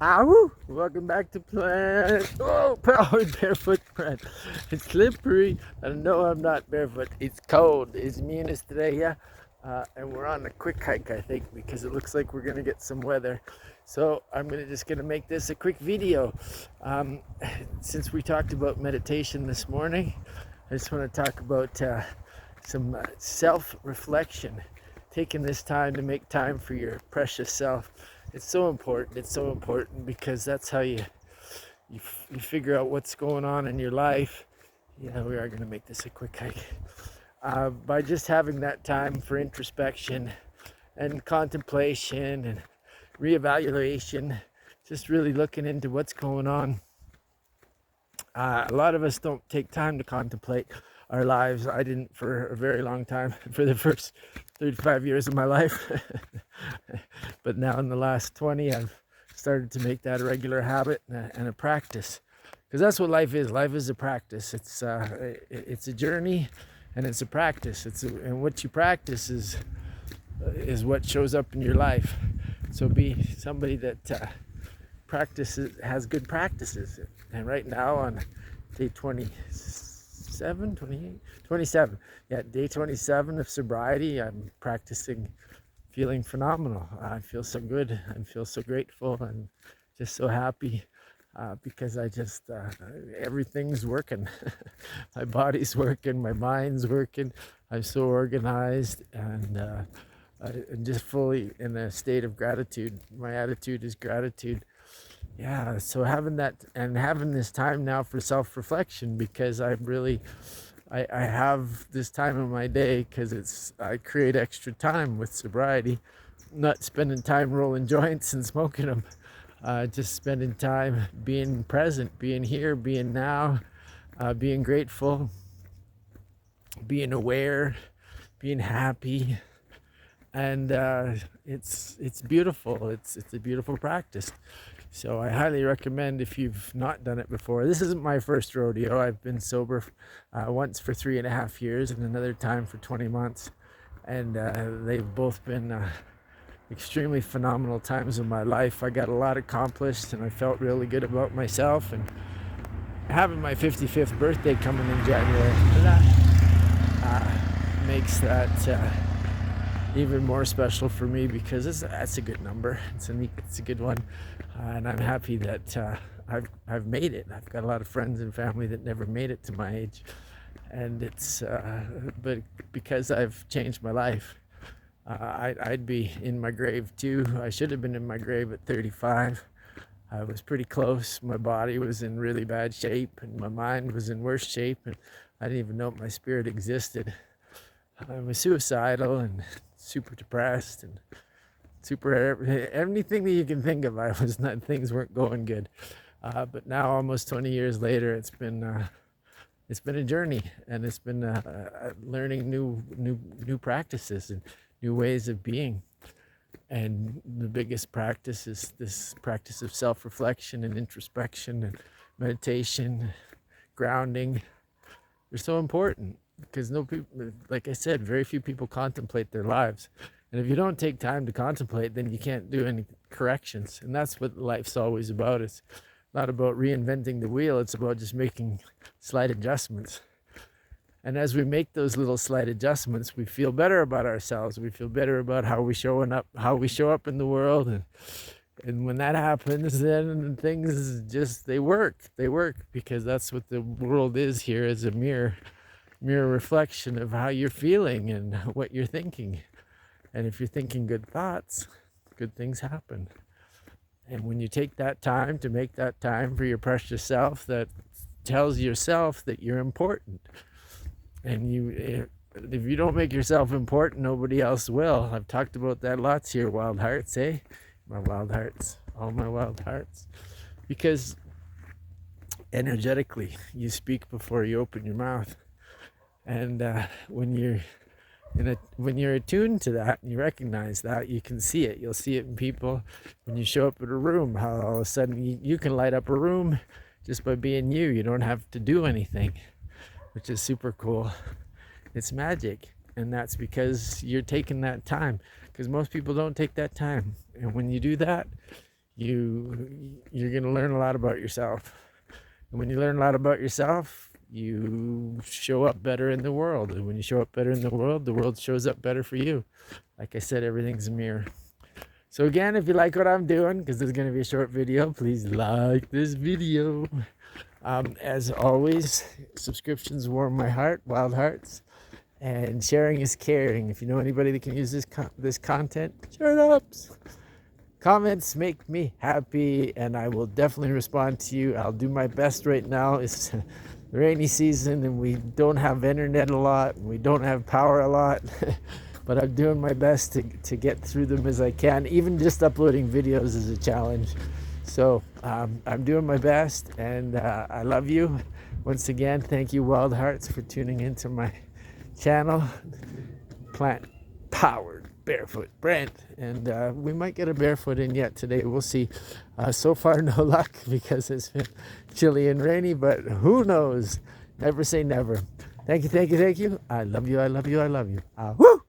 Ow! Welcome back to Planet. Oh, powered barefoot friend. It's slippery, and no, I'm not barefoot. It's cold. It's minus today, yeah. And we're on a quick hike, I think, because it looks like we're gonna get some weather. So I'm just gonna make this a quick video. Um, since we talked about meditation this morning, I just want to talk about some self-reflection. Taking this time to make time for your precious self. It's so important. It's so important because that's how you figure out what's going on in your life. Yeah, we are going to make this a quick hike. By just having that time for introspection and contemplation and reevaluation, just really looking into what's going on. A lot of us don't take time to contemplate our lives. I didn't for a very long time, for the first 35 years of my life. But now in the last 20, I've started to make that a regular habit and a practice. Because that's what life is. Life is a practice. It's a journey and it's a practice. And what you practice is what shows up in your life. So be somebody that practices, has good practices. And right now on day 27, 28, 27, yeah, day 27 of sobriety, I'm practicing feeling phenomenal. I feel so good. I feel so grateful and just so happy because I just, everything's working. My body's working, my mind's working. I'm so organized and I'm just fully in a state of gratitude. My attitude is gratitude. Yeah, so having that and having this time now for self-reflection, because I have this time in my day because I create extra time with sobriety, not spending time rolling joints and smoking them, just spending time being present, being here, being now, being grateful, being aware, being happy. And it's beautiful. It's a beautiful practice. So I highly recommend, if you've not done it before. This isn't my first rodeo. I've been sober once for 3.5 years and another time for 20 months. And they've both been extremely phenomenal times in my life. I got a lot accomplished and I felt really good about myself. And having my 55th birthday coming in January, that makes that even more special for me, because that's a good number. It's a good one, and I'm happy that I've made it. I've got a lot of friends and family that never made it to my age, and it's but because I've changed my life, I'd be in my grave too. I should have been in my grave at 35. I was pretty close. My body was in really bad shape, and my mind was in worse shape, and I didn't even know my spirit existed. I was suicidal and super depressed and super anything that you can think of. I was not. Things weren't going good. But now, almost 20 years later, it's been a journey, and it's been learning new practices and new ways of being. And the biggest practice is this practice of self-reflection and introspection and meditation, grounding. They're so important. Because no people, like I said, very few people contemplate their lives. And if you don't take time to contemplate, then you can't do any corrections. And that's what life's always about. It's not about reinventing the wheel. It's about just making slight adjustments. And as we make those little slight adjustments, we feel better about ourselves. We feel better about how we show up in the world. And when that happens, then things just, they work. They work because that's what the world is here, is a mirror reflection of how you're feeling and what you're thinking. And if you're thinking good thoughts, good things happen. And when you take that time to make that time for your precious self, that tells yourself that you're important. And if you don't make yourself important, nobody else will. I've talked about that lots here. Wild hearts, eh? My wild hearts, all my wild hearts. Because energetically, you speak before you open your mouth. And when you're attuned to that and you recognize that, you can see it. You'll see it in people when you show up at a room, how all of a sudden you can light up a room just by being you. You don't have to do anything, which is super cool. It's magic. And that's because you're taking that time, because most people don't take that time. And when you do that, you're going to learn a lot about yourself. And when you learn a lot about yourself, you show up better in the world. And when you show up better in the world shows up better for you. Like I said, everything's a mirror. So again, if you like what I'm doing, because this is going to be a short video, please like this video. As always, subscriptions warm my heart, wild hearts, and sharing is caring. If you know anybody that can use this content, share it up. Comments make me happy, and I will definitely respond to you. I'll do my best right now. It's the rainy season, and we don't have internet a lot, and we don't have power a lot. But I'm doing my best to get through them as I can. Even just uploading videos is a challenge. So I'm doing my best, and I love you. Once again, thank you, Wild Hearts, for tuning into my channel. Plant-powered barefoot Brent. And we might get a barefoot in yet today. We'll see. So far, no luck because it's been chilly and rainy, but who knows? Never say never. Thank you, thank you, thank you. I love you, I love you, I love you. Woo!